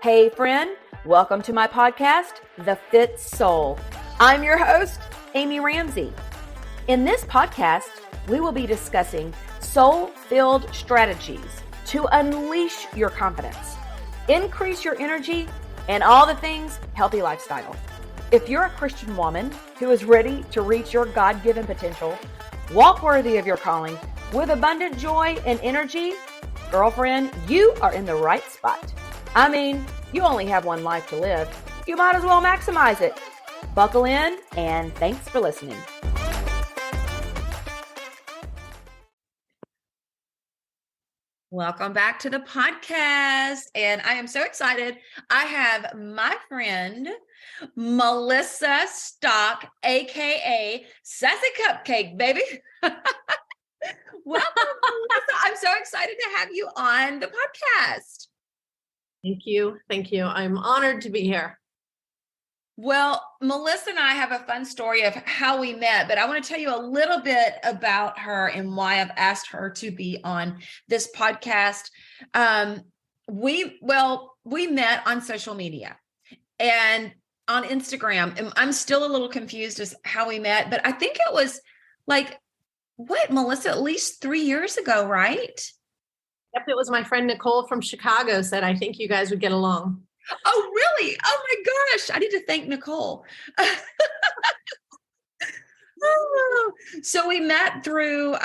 Hey friend, welcome to my podcast, The Fit Soul. I'm your host, Amy Ramsey. In this podcast, we will be discussing soul-filled strategies to unleash your confidence, increase your energy, and all the things healthy lifestyle. If you're a Christian woman who is ready to reach your God-given potential, walk worthy of your calling with abundant joy and energy, girlfriend, you are in the right spot. I mean, you only have one life to live. You might as well maximize it. Buckle in, and thanks for listening. Welcome back to the podcast. And I am so excited. I have my friend, Melissa Stock, aka Sassy Cupcake, baby. Welcome, Melissa. I'm so excited to have you on the podcast. Thank you. Thank you. I'm honored to be here. Well, Melissa and I have a fun story of how we met, but I want to tell you a little bit about her and why I've asked her to be on this podcast. We met on social media and on Instagram, and I'm still a little confused as how we met, but I think it was like, Melissa, at least 3 years ago, right? Yep, it was my friend Nicole from Chicago said, I think you guys would get along. Oh, really? Oh my gosh. I need to thank Nicole. So we met through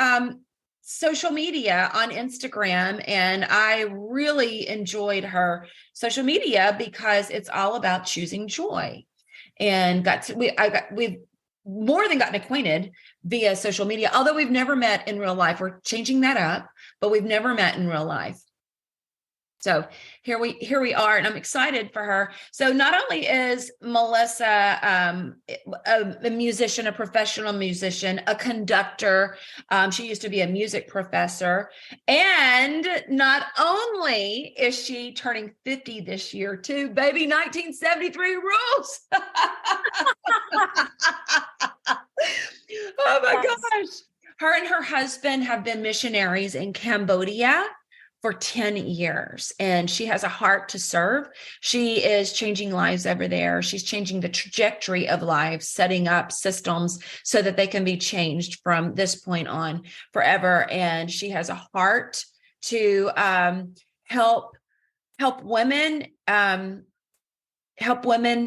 social media on Instagram, and I really enjoyed her social media because it's all about choosing joy. And we've more than gotten acquainted via social media, although we've never met in real life. We're changing that up, but we've never met in real life. So here we are, and I'm excited for her. So not only is Melissa a musician, a professional musician, a conductor, she used to be a music professor, and not only is she turning 50 this year too, baby, 1973 rules. Oh my gosh. Her and her husband have been missionaries in Cambodia for 10 years, and she has a heart to serve. She is changing lives over there. She's changing the trajectory of lives, setting up systems so that they can be changed from this point on forever. And she has a heart to help women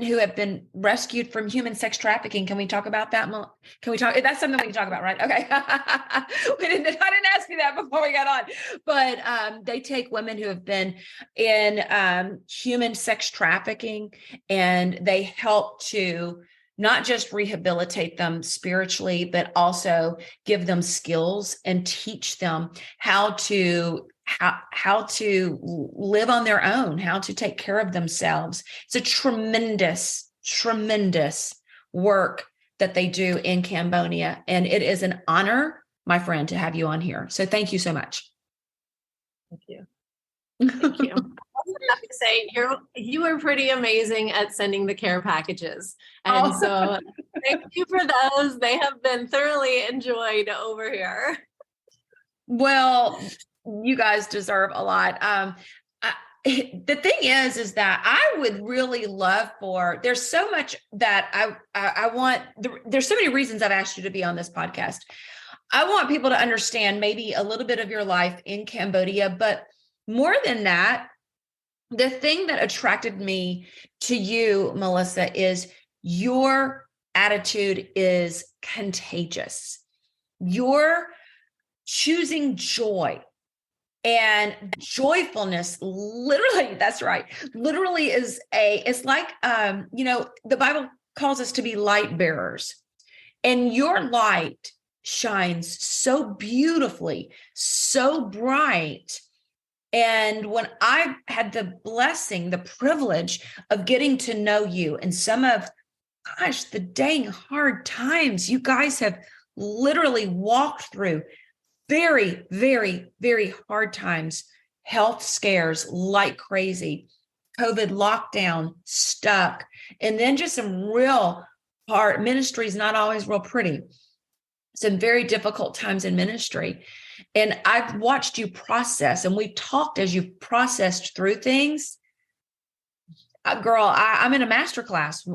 who have been rescued from human sex trafficking. Can we talk about that? Can we talk? That's something we can talk about, right? Okay. I didn't ask you that before we got on, but they take women who have been in human sex trafficking, and they help to not just rehabilitate them spiritually, but also give them skills and teach them how to live on their own, how to take care of themselves. It's a tremendous, tremendous work that they do in Cambodia. And it is an honor, my friend, to have you on here. So thank you so much. Thank you. Thank you. I was have to say, you are pretty amazing at sending the care packages. And so thank you for those. They have been thoroughly enjoyed over here. Well, you guys deserve a lot. The thing is that I would really love there's so much that I want, there's so many reasons I've asked you to be on this podcast. I want people to understand maybe a little bit of your life in Cambodia, but more than that, the thing that attracted me to you, Melissa, is your attitude is contagious. You're choosing joy. And joyfulness, literally, that's right. Literally it's like, the Bible calls us to be light bearers, and your light shines so beautifully, so bright. And when I had the blessing, the privilege of getting to know you and some of, the dang hard times you guys have literally walked through, very, very, very hard times, health scares like crazy, COVID lockdown, stuck, and then just some real hard ministry is not always real pretty. Some very difficult times in ministry. And I've watched you process, and we've talked as you've processed through things. girl, I'm in a masterclass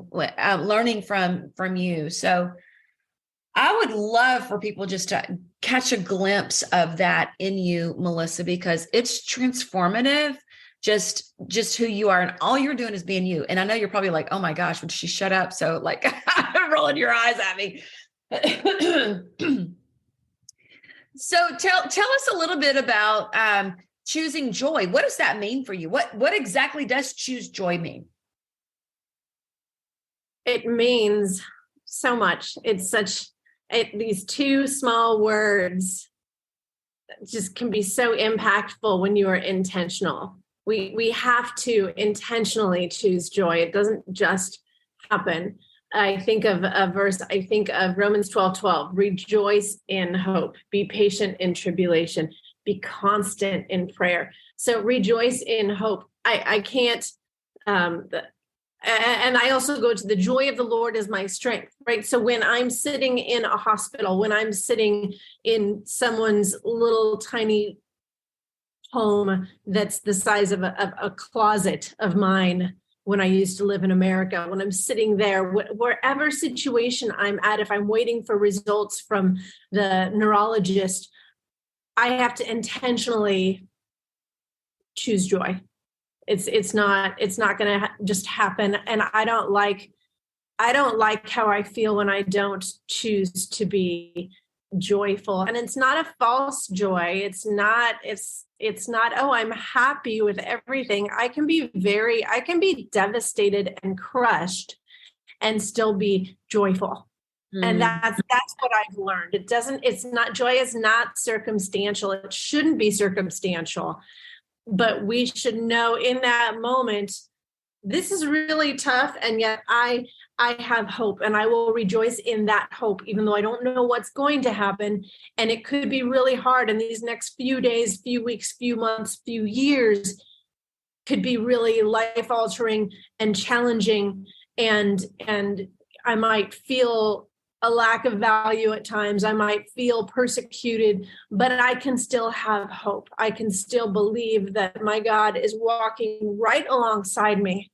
learning from you. So I would love for people just to catch a glimpse of that in you, Melissa, because it's transformative, just who you are. And all you're doing is being you. And I know you're probably like, oh my gosh, would she shut up? So like rolling your eyes at me. So tell us a little bit about choosing joy. What does that mean for you? What exactly does choose joy mean? It means so much. These two small words just can be so impactful when you are intentional. We have to intentionally choose joy. It doesn't just happen. I think of a verse, I think of Romans 12:12, rejoice in hope, be patient in tribulation, be constant in prayer. So rejoice in hope. I can't, and I also go to the joy of the Lord is my strength, right? So when I'm sitting in a hospital, when I'm sitting in someone's little tiny home that's the size of a closet of mine, when I used to live in America, when I'm sitting there, wherever situation I'm at, if I'm waiting for results from the neurologist, I have to intentionally choose joy. It's not going to just happen. And I don't like how I feel when I don't choose to be joyful. And it's not a false joy. It's not, oh, I'm happy with everything. I can be devastated and crushed and still be joyful. And that's what I've learned. Joy is not circumstantial. It shouldn't be circumstantial, but we should know in that moment, this is really tough. And yet I have hope, and I will rejoice in that hope, even though I don't know what's going to happen. And it could be really hard. And these next few days, few weeks, few months, few years could be really life altering and challenging. And I might feel a lack of value at times. I might feel persecuted, but I can still have hope. I can still believe that my God is walking right alongside me.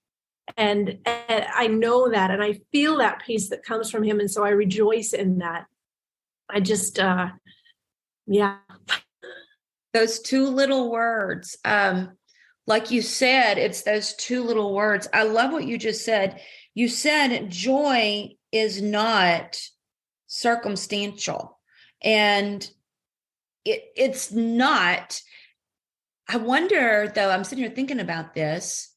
And I know that, and I feel that peace that comes from him. And so I rejoice in that. I just, yeah. Those two little words, like you said, it's those two little words. I love what you just said. You said joy is not circumstantial, and it's not. I wonder, though, I'm sitting here thinking about this.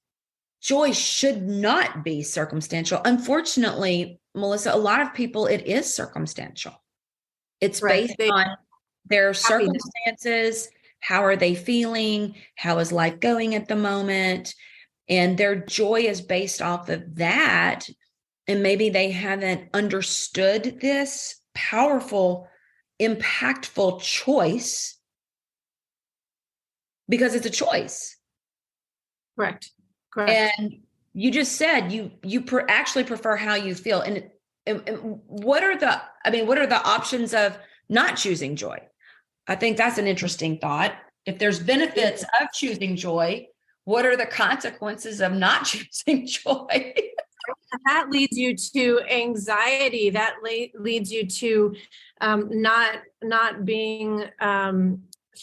Joy should not be circumstantial. Unfortunately, Melissa, a lot of people, it is circumstantial. It's based on their circumstances. How are they feeling? How is life going at the moment? And their joy is based off of that. And maybe they haven't understood this powerful, impactful choice, because it's a choice. Correct. And you just said you actually prefer how you feel. And what are the options of not choosing joy? I think that's an interesting thought. If there's benefits of choosing joy, what are the consequences of not choosing joy? That leads you to anxiety. That leads you to not being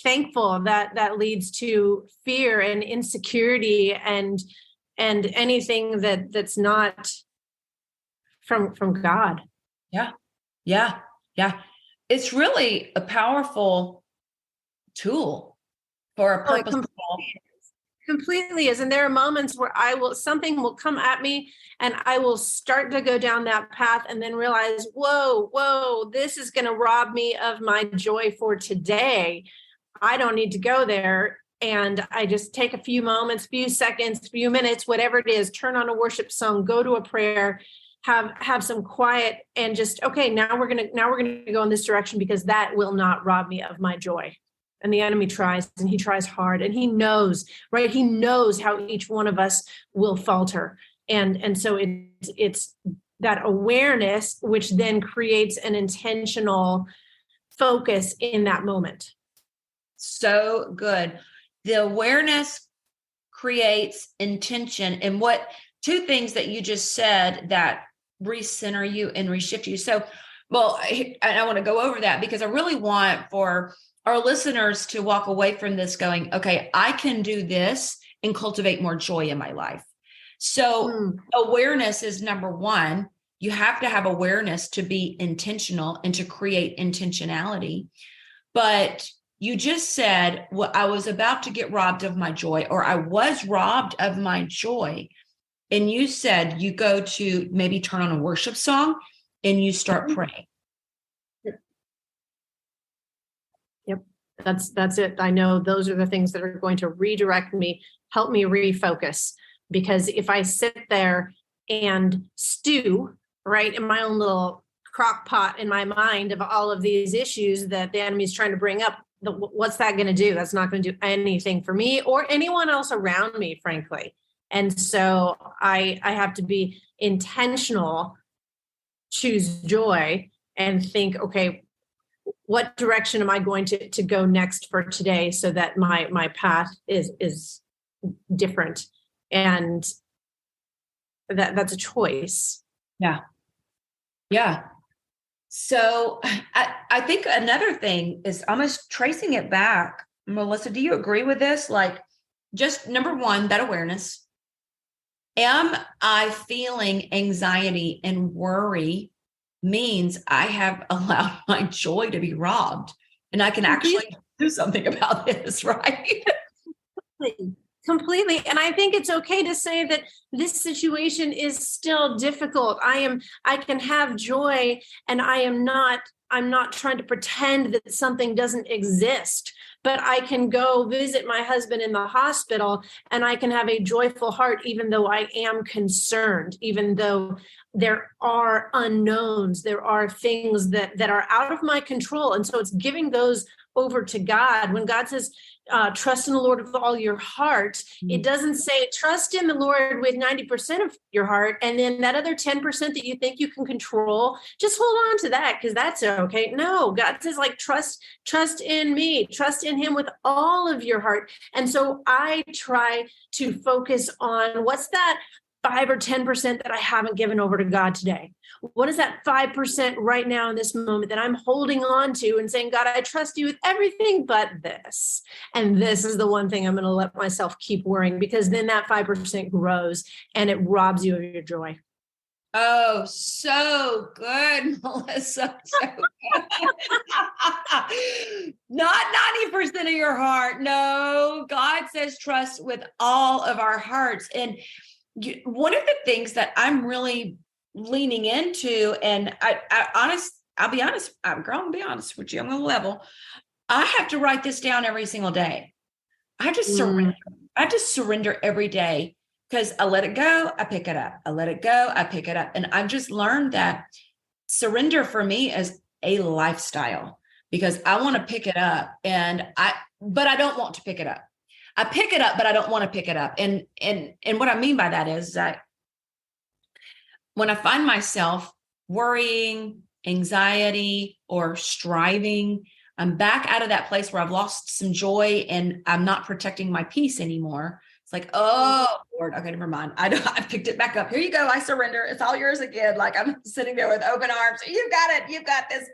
thankful. That leads to fear and insecurity and anything that's not from God. Yeah. It's really a powerful tool for a purpose. Completely is. And there are moments where something will come at me and I will start to go down that path and then realize, whoa, this is going to rob me of my joy for today. I don't need to go there. And I just take a few moments, few seconds, few minutes, whatever it is, turn on a worship song, go to a prayer, have some quiet, and just, okay, now we're going to go in this direction, because that will not rob me of my joy. And the enemy tries, and he tries hard, and he knows, right? He knows how each one of us will falter. And so it's that awareness, which then creates an intentional focus in that moment. So good. The awareness creates intention. And two things that you just said that recenter you and reshift you. So, well, I want to go over that because I really want for our listeners to walk away from this going, okay, I can do this and cultivate more joy in my life. So awareness is number one. You have to have awareness to be intentional and to create intentionality. But you just said, well, I was about to get robbed of my joy, or I was robbed of my joy. And you said you go to maybe turn on a worship song and you start praying. Yep. That's it. I know those are the things that are going to redirect me, help me refocus. Because if I sit there and stew right in my own little crock pot in my mind of all of these issues that the enemy is trying to bring up, what's that going to do? That's not going to do anything for me or anyone else around me, frankly. And so I have to be intentional, choose joy, and think, okay, what direction am I going to go next for today so that my path is different? And that's a choice. Yeah. Yeah. So I think another thing is almost tracing it back. Melissa, do you agree with this? Like, just number one, that awareness. Am I feeling anxiety and worry means I have allowed my joy to be robbed, and I can actually do something about this, right? Completely. And I think it's okay to say that this situation is still difficult. I can have joy, and I'm not trying to pretend that something doesn't exist, but I can go visit my husband in the hospital and I can have a joyful heart, even though I am concerned, even though there are unknowns, there are things that are out of my control. And so it's giving those over to God. When God says, trust in the Lord with all your heart, it doesn't say trust in the Lord with 90% of your heart. And then that other 10% that you think you can control, just hold on to that because that's okay. No, God says like, trust in me, trust in him with all of your heart. And so I try to focus on what's that 5 or 10% that I haven't given over to God today. What is that 5% right now in this moment that I'm holding on to and saying, God, I trust you with everything but this. And this is the one thing I'm going to let myself keep worrying, because then that 5% grows and it robs you of your joy. Oh, so good, Melissa. So good. Not 90% of your heart. No, God says trust with all of our hearts. And one of the things that I'm really leaning into, and I'll be honest, I'm going to be honest with you, I'm on a level. I have to write this down every single day. I just surrender. I just surrender every day, because I let it go, I pick it up. I let it go, I pick it up. And I've just learned that surrender for me is a lifestyle, because I want to pick it up but I don't want to pick it up. I pick it up, but I don't want to pick it up. And what I mean by that is that when I find myself worrying, anxiety, or striving, I'm back out of that place where I've lost some joy and I'm not protecting my peace anymore. It's like, oh, Lord, okay, never mind. I picked it back up. Here you go. I surrender. It's all yours again. Like, I'm sitting there with open arms. You got it. You've got this.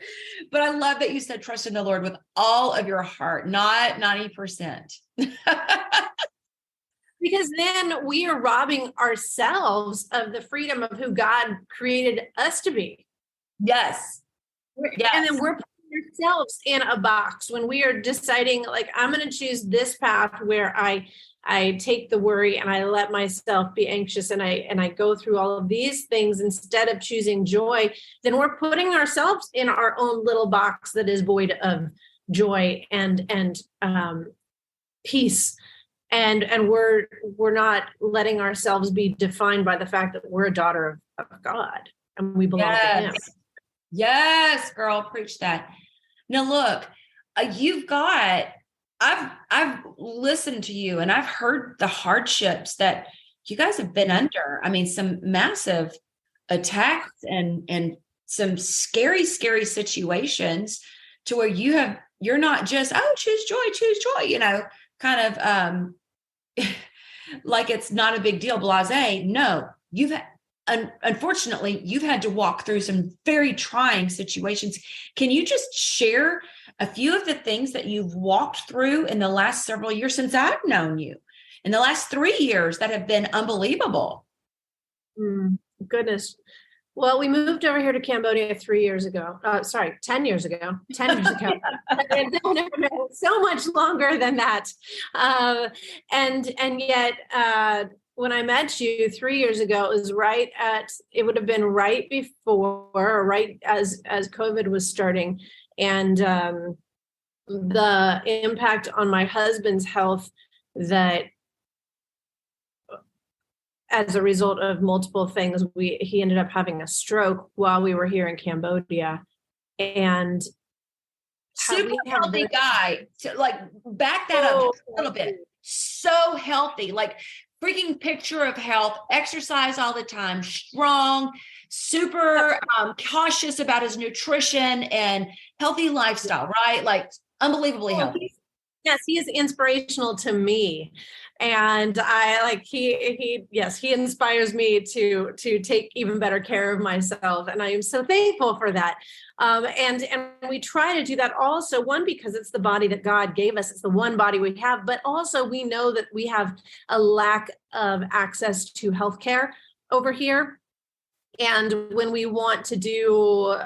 But I love that you said, trust in the Lord with all of your heart, not 90%. Because then we are robbing ourselves of the freedom of who God created us to be. Yes. And then we're putting ourselves in a box when we are deciding, like, I'm going to choose this path where I take the worry and I let myself be anxious and I go through all of these things instead of choosing joy. Then we're putting ourselves in our own little box that is void of joy and peace. And we're not letting ourselves be defined by the fact that we're a daughter of God and we belong to him. Yes, girl, preach that. Now look, I've listened to you and I've heard the hardships that you guys have been under. I mean, some massive attacks and some scary, scary situations to where you're not just, oh, choose joy, kind of like it's not a big deal, blasé. No, unfortunately, you've had to walk through some very trying situations. Can you just share a few of the things that you've walked through in the last several years since I've known you, in the last 3 years, that have been unbelievable? Goodness. Well, we moved over here to Cambodia 3 years ago. 10 years ago. 10 years ago. So much longer than that. And yet, when I met you 3 years ago, it would have been right before, or right as COVID was starting. And the impact on my husband's health, that as a result of multiple things, he ended up having a stroke while we were here in Cambodia. And super healthy guy. To like back that up just a little bit. So healthy, like freaking picture of health, exercise all the time, strong, super cautious about his nutrition and healthy lifestyle, right? Like unbelievably healthy. Yes, he is inspirational to me. And he inspires me to take even better care of myself. And I am so thankful for that. And we try to do that also, one, because it's the body that God gave us. It's the one body we have, but also we know that we have a lack of access to healthcare over here. And when we want to do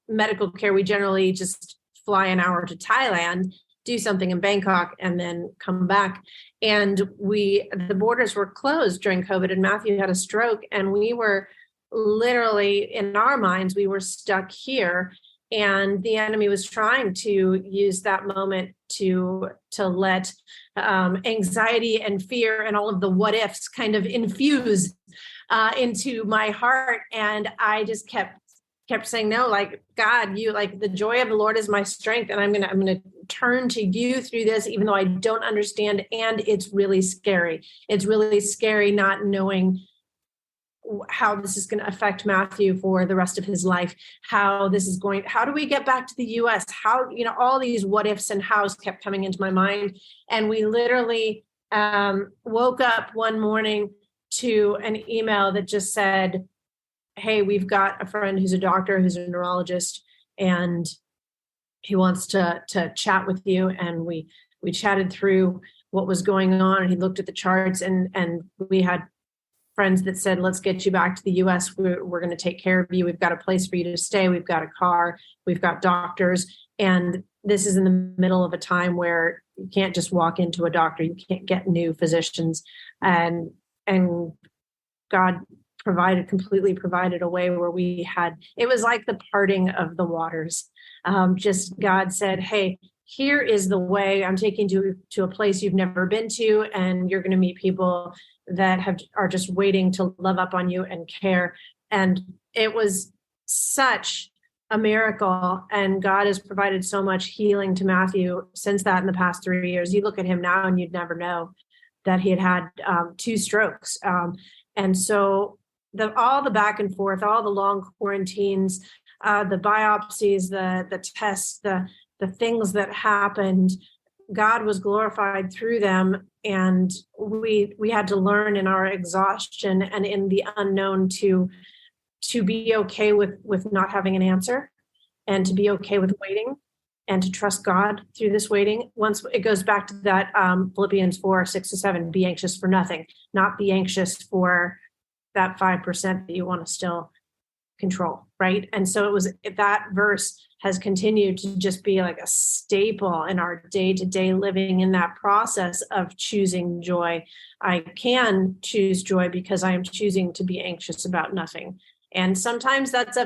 medical care, we generally just fly an hour to Thailand, do something in Bangkok, and then come back. And the borders were closed during COVID, and Matthew had a stroke, and we were literally, in our minds, we were stuck here. And the enemy was trying to use that moment to let anxiety and fear and all of the what ifs kind of infuse into my heart. And I just kept saying, no, like, God, you, like, the joy of the Lord is my strength. And I'm going to turn to you through this, even though I don't understand. And it's really scary. It's really scary not knowing how this is going to affect Matthew for the rest of his life, how do we get back to the US? How, all these what ifs and hows kept coming into my mind. And we literally woke up one morning to an email that just said, hey, we've got a friend who's a doctor, who's a neurologist, and he wants to chat with you. And we chatted through what was going on, and he looked at the charts, and we had friends that said, let's get you back to the US. We're going to take care of you. We've got a place for you to stay. We've got a car. We've got doctors. And this is in the middle of a time where you can't just walk into a doctor. You can't get new physicians. And God completely provided a way where it was like the parting of the waters. Just God said, hey, here is the way. I'm taking you to a place you've never been to, and you're going to meet people that are just waiting to love up on you and care. And it was such a miracle. And God has provided so much healing to Matthew since that in the past 3 years. You look at him now and you'd never know that he had 2 strokes. And so all the back and forth, all the long quarantines, the biopsies, the tests, the things that happened, God was glorified through them. And we had to learn in our exhaustion and in the unknown to be okay with not having an answer, and to be okay with waiting, and to trust God through this waiting. Once it goes back to that Philippians 4:6-7, be anxious for nothing, not be anxious for that 5% that you want to still control, right? And so that verse has continued to just be like a staple in our day-to-day living, in that process of choosing joy. I can choose joy because I am choosing to be anxious about nothing. And sometimes that's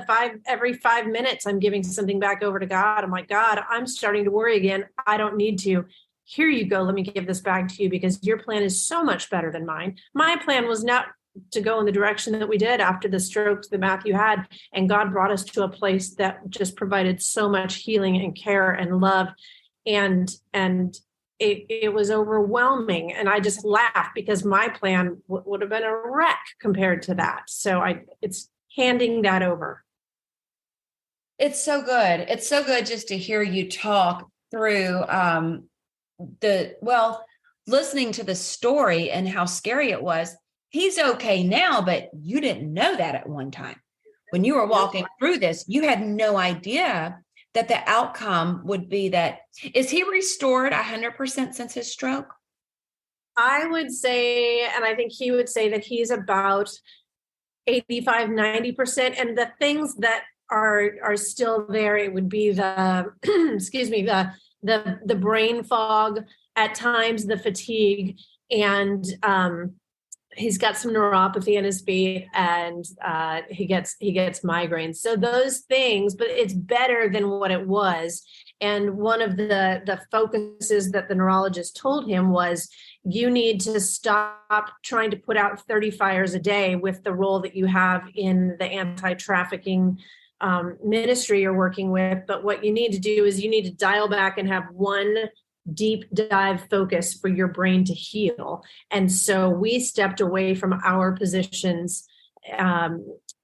every 5 minutes, I'm giving something back over to God. I'm like, God, I'm starting to worry again. I don't need to. Here you go. Let me give this back to you, because your plan is so much better than mine. My plan was not to go in the direction that we did after the strokes that Matthew had. And God brought us to a place that just provided so much healing and care and love. And it was overwhelming. And I just laughed, because my plan would have been a wreck compared to that. So it's handing that over. It's so good. It's so good just to hear you talk through listening to the story and how scary it was. he's okay now, but you didn't know that at one time. When you were walking through this, you had no idea that the outcome would be that. Is he restored 100% since his stroke? I would say, and I think he would say, that he's about 85, 90%. And the things that are still there, it would be the, excuse me, the brain fog at times, the fatigue, and he's got some neuropathy in his feet, and he gets migraines. So those things, but it's better than what it was. And one of the focuses that the neurologist told him was, you need to stop trying to put out 30 fires a day with the role that you have in the anti-trafficking ministry you're working with. But what you need to do is you need to dial back and have one deep dive focus for your brain to heal. And so we stepped away from our positions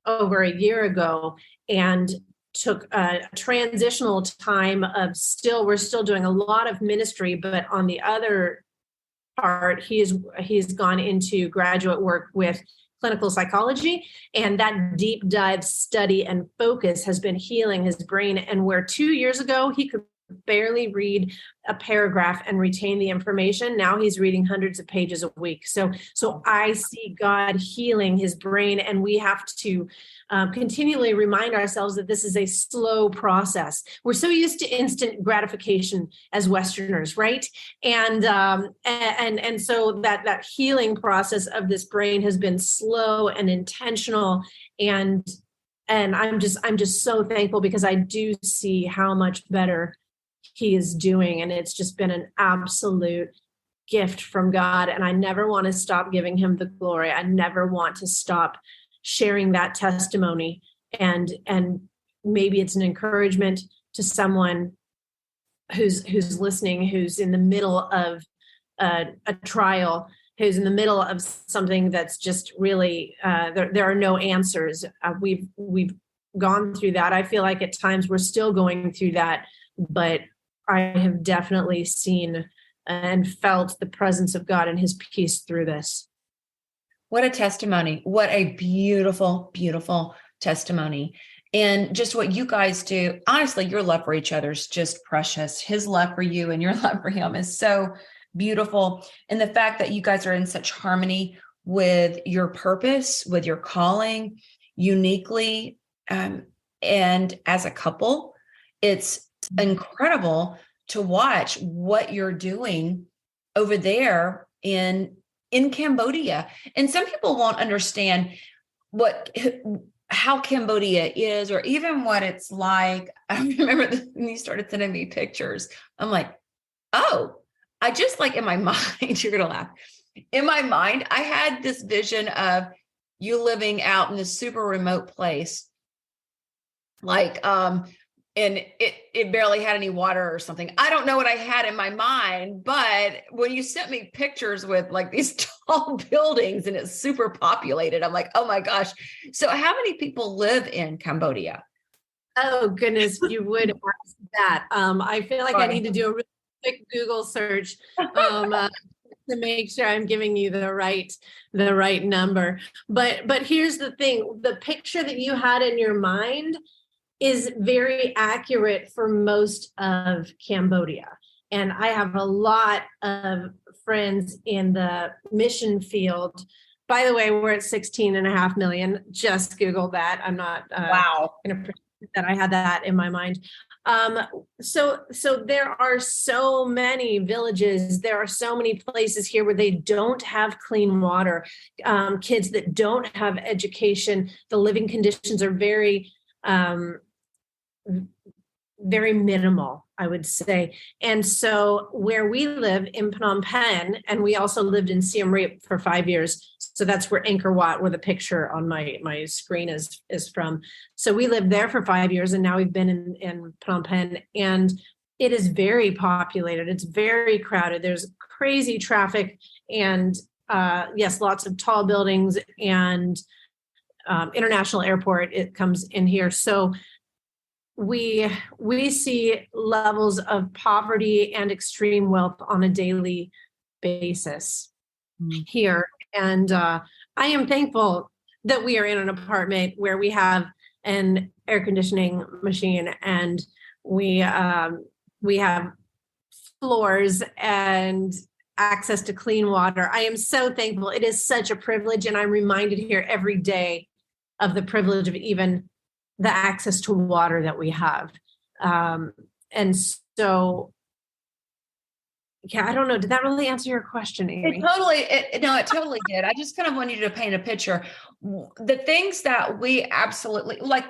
over a year ago and took a transitional time of we're still doing a lot of ministry, but on the other part, he's gone into graduate work with clinical psychology, and that deep dive study and focus has been healing his brain. And where 2 years ago he could barely read a paragraph and retain the information, now he's reading hundreds of pages a week. So I see God healing his brain, and we have to continually remind ourselves that this is a slow process. We're so used to instant gratification as Westerners, right? And so that healing process of this brain has been slow and intentional, and I'm just so thankful, because I do see how much better he is doing, and it's just been an absolute gift from God. And I never want to stop giving him the glory. I never want to stop sharing that testimony, and maybe it's an encouragement to someone who's listening, who's in the middle of a trial, who's in the middle of something that's just really there are no answers. We've gone through that. I feel like at times we're still going through that, but I have definitely seen and felt the presence of God and his peace through this. What a testimony. What a beautiful, beautiful testimony. And just what you guys do, honestly, your love for each other is just precious. His love for you and your love for him is so beautiful. And the fact that you guys are in such harmony with your purpose, with your calling, uniquely, and as a couple, it's incredible to watch what you're doing over there in Cambodia. And some people won't understand how Cambodia is, or even what it's like. I remember when you started sending me pictures, I'm like, oh, I just, like, in my mind, you're going to laugh. In my mind, I had this vision of you living out in this super remote place, like, and it barely had any water or something. I don't know what I had in my mind, but when you sent me pictures with like these tall buildings and it's super populated, I'm like, oh my gosh. So how many people live in Cambodia? Oh goodness, you would ask that. I feel like I need to do a really quick Google search to make sure I'm giving you the right number. But here's the thing: the picture that you had in your mind is very accurate for most of Cambodia. And I have a lot of friends in the mission field. By the way, we're at 16.5 million. Just Google that. I'm not wow. going to pretend that I had that in my mind. So there are so many villages. There are so many places here where they don't have clean water. Kids that don't have education. The living conditions are very minimal, I would say. And so where we live in Phnom Penh, and we also lived in Siem Reap for 5 years. So that's where Angkor Wat, where the picture on my screen is from. So we lived there for 5 years, and now we've been in Phnom Penh, and it is very populated. It's very crowded. There's crazy traffic, and yes, lots of tall buildings, and international airport, it comes in here. So we see levels of poverty and extreme wealth on a daily basis here. And I am thankful that we are in an apartment where we have an air conditioning machine and we have floors and access to clean water. I am so thankful. It is such a privilege, and I'm reminded here every day of the privilege of even the access to water that we have. And so, yeah, I don't know. Did that really answer your question, Amy? It totally did. I just kind of wanted you to paint a picture. The things that we absolutely like,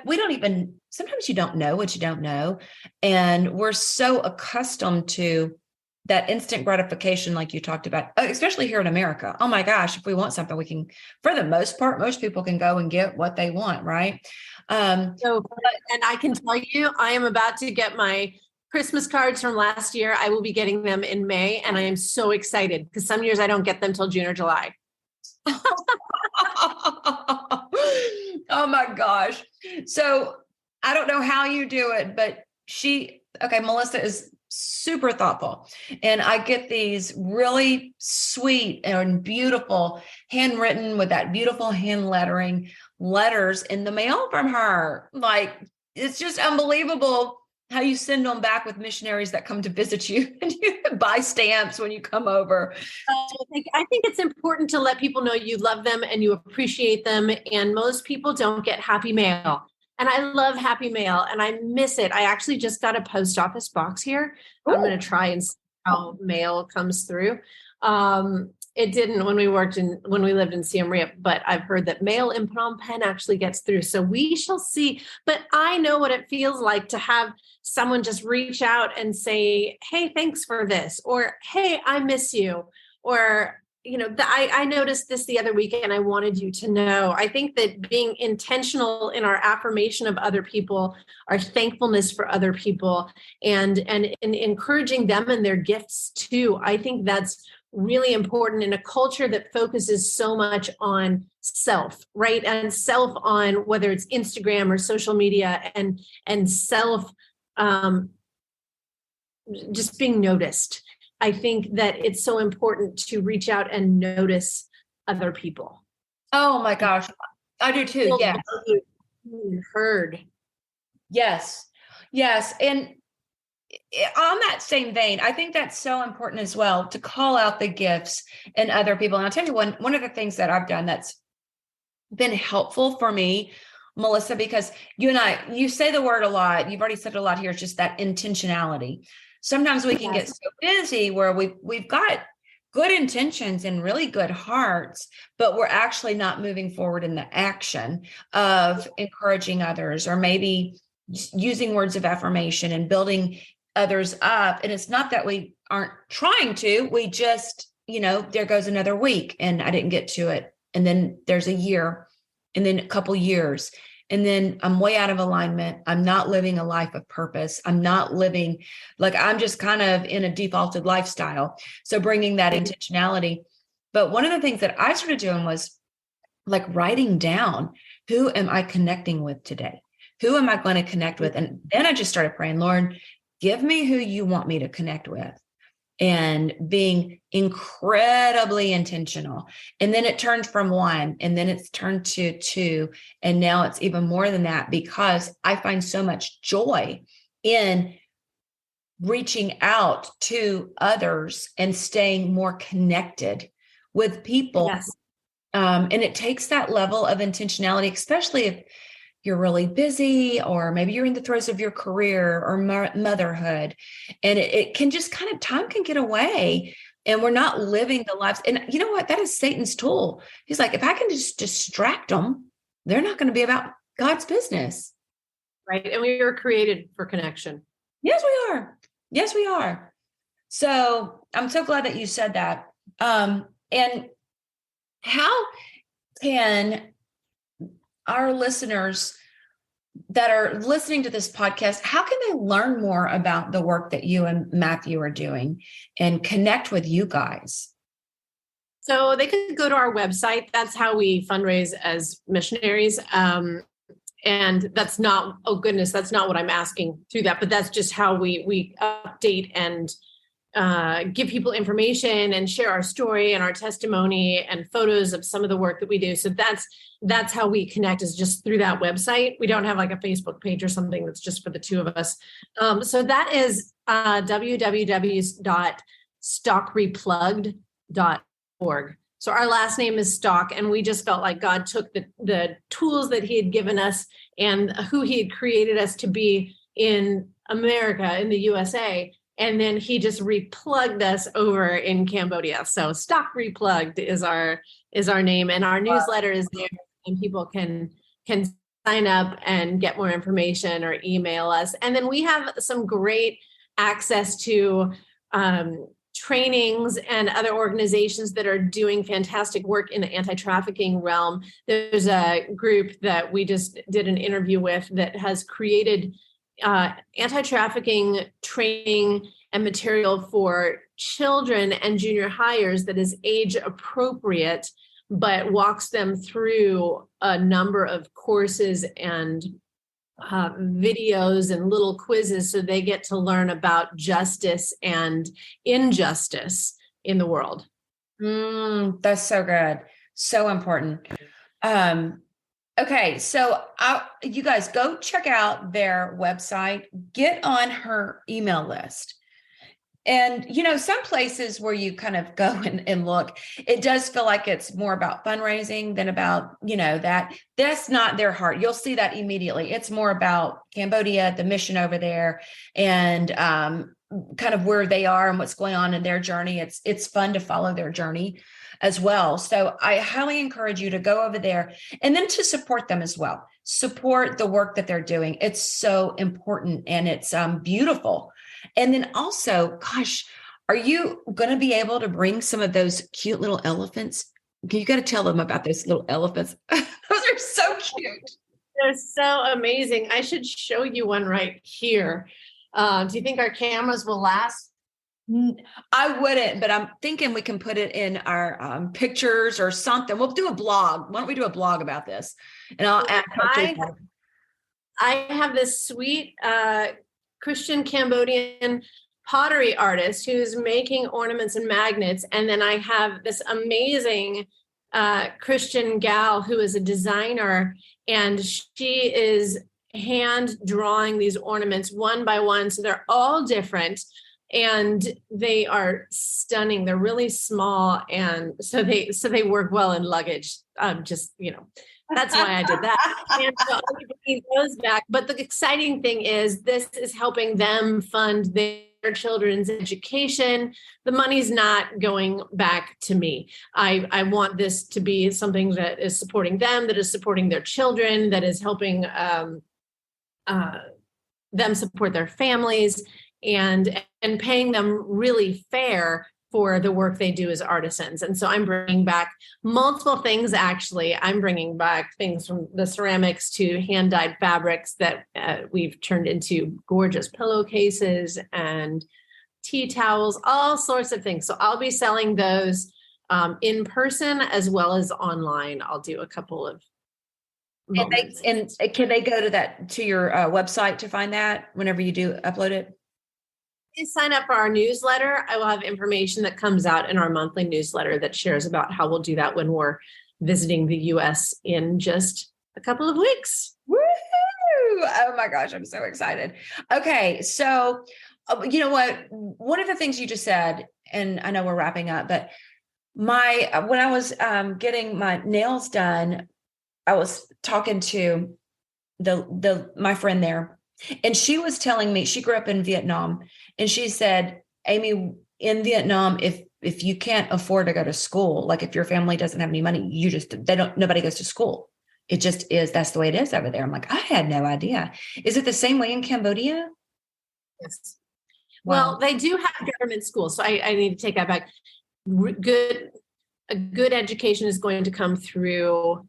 sometimes you don't know what you don't know. And we're so accustomed to that instant gratification, like you talked about, especially here in America. Oh my gosh, if we want something, we can, for the most part, most people can go and get what they want, right? And I can tell you, I am about to get my Christmas cards from last year. I will be getting them in May, and I am so excited because some years I don't get them till June or July. Oh my gosh. So I don't know how you do it, but Melissa is super thoughtful. And I get these really sweet and beautiful handwritten with that beautiful hand lettering letters in the mail from her. Like, it's just unbelievable how you send them back with missionaries that come to visit you and you buy stamps when you come over. I think it's important to let people know you love them and you appreciate them. And most people don't get happy mail. And I love happy mail and I miss it. I actually just got a post office box here. Ooh. I'm going to try and see how mail comes through. It didn't when we lived in Siem Reap, but I've heard that mail in Phnom Penh actually gets through. So we shall see. But I know what it feels like to have someone just reach out and say, hey, thanks for this, or, hey, I miss you, or, I noticed this the other week and I wanted you to know. I think that being intentional in our affirmation of other people, our thankfulness for other people, and encouraging them and their gifts too, I think that's really important in a culture that focuses so much on self, right? And self on whether it's Instagram or social media and self just being noticed. I think that it's so important to reach out and notice other people. Oh my gosh. I do too. Yes. Heard. Yes. Yes. And on that same vein, I think that's so important as well to call out the gifts in other people. And I'll tell you one of the things that I've done that's been helpful for me, Melissa, because you say the word a lot. You've already said it a lot here. It's just that intentionality. Sometimes we can get so busy where we've got good intentions and really good hearts, but we're actually not moving forward in the action of encouraging others or maybe using words of affirmation and building others up. And it's not that we aren't trying to, we just, there goes another week and I didn't get to it. And then there's a year and then a couple years. And then I'm way out of alignment. I'm not living a life of purpose. I'm not living I'm just kind of in a defaulted lifestyle. So bringing that intentionality. But one of the things that I started doing was writing down, who am I connecting with today? Who am I going to connect with? And then I just started praying, Lord, give me who you want me to connect with. And being incredibly intentional. And then it turned from 1, and then it's turned to 2. And now it's even more than that because I find so much joy in reaching out to others and staying more connected with people. Yes. And it takes that level of intentionality, especially if you're really busy, or maybe you're in the throes of your career or motherhood. And it can just time can get away and we're not living the lives. And you know what? That is Satan's tool. He's like, if I can just distract them, they're not going to be about God's business. Right. And we were created for connection. Yes, we are. Yes, we are. So I'm so glad that you said that. And how can our listeners that are listening to this podcast, how can they learn more about the work that you and Matthew are doing and connect with you guys? So they could go to our website. That's how we fundraise as missionaries. And that's not, oh goodness, that's not what I'm asking through that, but that's just how we update and give people information and share our story and our testimony and photos of some of the work that we do. So that's how we connect, is just through that website. We don't have like a Facebook page or something that's just for the two of us. So that is www.stockreplugged.org. So our last name is Stock, and we just felt like God took the tools that he had given us and who he had created us to be in America, in the USA, and then he just replugged us over in Cambodia. So Stock Replugged is our name, and our newsletter is there, and people can sign up and get more information or email us. And then we have some great access to trainings and other organizations that are doing fantastic work in the anti-trafficking realm. There's a group that we just did an interview with that has created anti-trafficking training and material for children and junior hires that is age appropriate, but walks them through a number of courses and videos and little quizzes, so they get to learn about justice and injustice in the world. That's so good. So important. Okay. So you guys go check out their website, get on her email list. And, some places where you kind of go and look, it does feel like it's more about fundraising than about, that's not their heart. You'll see that immediately. It's more about Cambodia, the mission over there, and kind of where they are and what's going on in their journey. It's fun to follow their journey as well. So I highly encourage you to go over there and then to support them as well. Support the work that they're doing. It's so important, and it's beautiful. And then also, gosh, are you going to be able to bring some of those cute little elephants? You got to tell them about those little elephants. Those are so cute. They're so amazing. I should show you one right here. Do you think our cameras will last? I wouldn't, but I'm thinking we can put it in our pictures or something. We'll do a blog. Why don't we do a blog about this? And I'll add. I have this sweet Christian Cambodian pottery artist who's making ornaments and magnets. And then I have this amazing Christian gal who is a designer, and she is hand drawing these ornaments one by one. So they're all different and they are stunning. They're really small. And so they work well in luggage. That's why I did that. And so I'll be bringing those back. But the exciting thing is this is helping them fund their children's education. The money's not going back to me. I want this to be something that is supporting them, that is supporting their children, that is helping them support their families, and paying them really fair for the work they do as artisans. And so I'm bringing back multiple things, actually. I'm bringing back things from the ceramics to hand-dyed fabrics that we've turned into gorgeous pillowcases and tea towels, all sorts of things. So I'll be selling those in person as well as online. I'll do a couple of moments. And can they go to your website to find that whenever you do upload it? If you sign up for our newsletter, I will have information that comes out in our monthly newsletter that shares about how we'll do that when we're visiting the U.S. in just a couple of weeks. Woo! Oh my gosh, I'm so excited. Okay, so you know what? One of the things you just said, and I know we're wrapping up, but when I was getting my nails done, I was talking to my friend there. And she was telling me, she grew up in Vietnam, and she said, Amy, in Vietnam, if you can't afford to go to school, like if your family doesn't have any money, nobody goes to school. It just is, that's the way it is over there. I'm like, I had no idea. Is it the same way in Cambodia? Yes. Wow. Well, they do have government schools. So I need to take that back. A good education is going to come through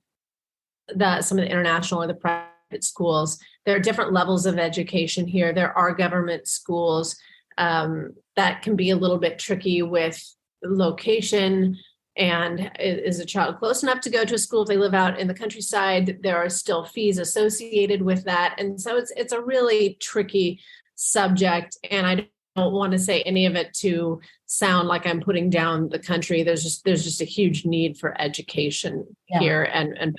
some of the international or the private schools. There are different levels of education here. There are government schools that can be a little bit tricky with location. And is a child close enough to go to a school? If they live out in the countryside, there are still fees associated with that. And so it's a really tricky subject. And I don't want to say any of it to sound like I'm putting down the country. There's just a huge need for education here and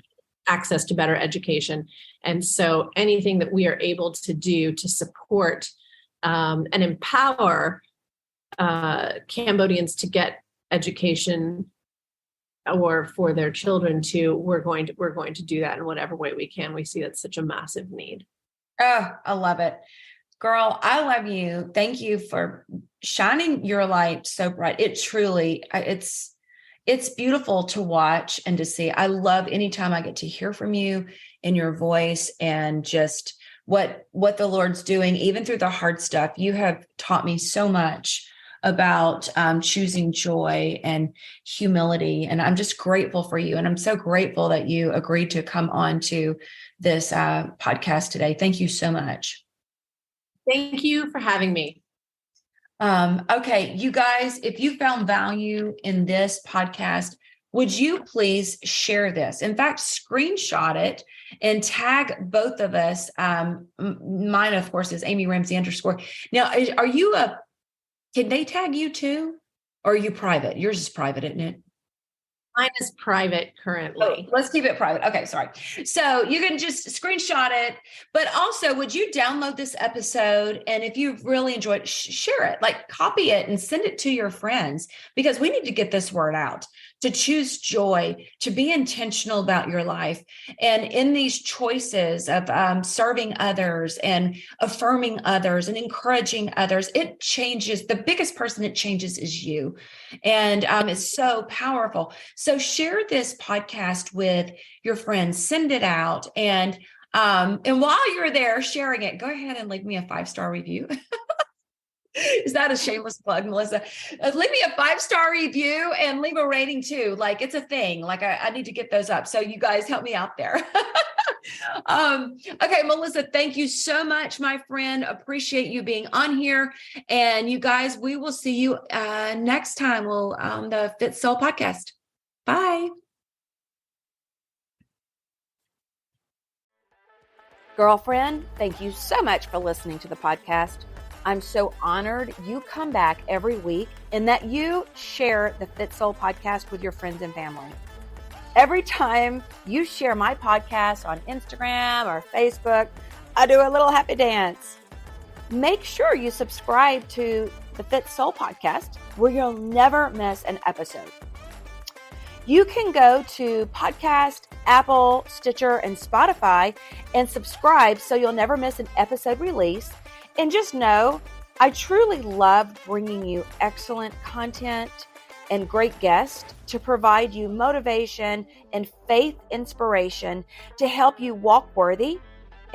access to better education. And so anything that we are able to do to support and empower Cambodians to get education or for their children to, we're going to do that in whatever way we can. We see that's such a massive need. Oh, I love it. Girl, I love you. Thank you for shining your light so bright. It truly, it's beautiful to watch and to see. I love anytime I get to hear from you in your voice and just what the Lord's doing, even through the hard stuff. You have taught me so much about choosing joy and humility. And I'm just grateful for you. And I'm so grateful that you agreed to come on to this podcast today. Thank you so much. Thank you for having me. Okay, you guys, if you found value in this podcast, would you please share this? In fact, screenshot it and tag both of us. Mine, of course, is Amy Ramsey _. Now, are you can they tag you too? Or are you private? Yours is private, isn't it? Mine is private currently. Oh, let's keep it private. Okay, sorry. So you can just screenshot it, but also would you download this episode? And if you really enjoyed it, share it, like copy it and send it to your friends, because we need to get this word out, to choose joy, to be intentional about your life. And in these choices of serving others and affirming others and encouraging others, it changes. The biggest person it changes is you. And it's so powerful. So share this podcast with your friends, send it out. And while you're there sharing it, go ahead and leave me a 5-star review. Is that a shameless plug, Melissa? Leave me a 5-star review and leave a rating too. Like, it's a thing. Like, I need to get those up. So you guys help me out there. Okay, Melissa, thank you so much, my friend. Appreciate you being on here. And you guys, we will see you next time on the Fit Soul podcast. Bye. Girlfriend, thank you so much for listening to the podcast. I'm so honored you come back every week and that you share the Fit Soul podcast with your friends and family. Every time you share my podcast on Instagram or Facebook, I do a little happy dance. Make sure you subscribe to the Fit Soul podcast where you'll never miss an episode. You can go to Podcast, Apple, Stitcher, and Spotify and subscribe so you'll never miss an episode release. And just know, I truly love bringing you excellent content and great guests to provide you motivation and faith inspiration to help you walk worthy.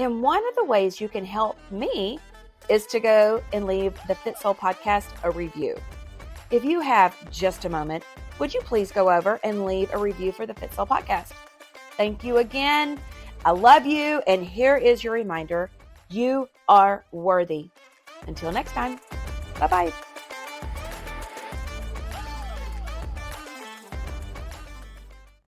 And one of the ways you can help me is to go and leave the Fit Soul podcast a review. If you have just a moment, would you please go over and leave a review for the Fit Soul podcast? Thank you again. I love you. And here is your reminder. You are worthy. Until next time. Bye-bye.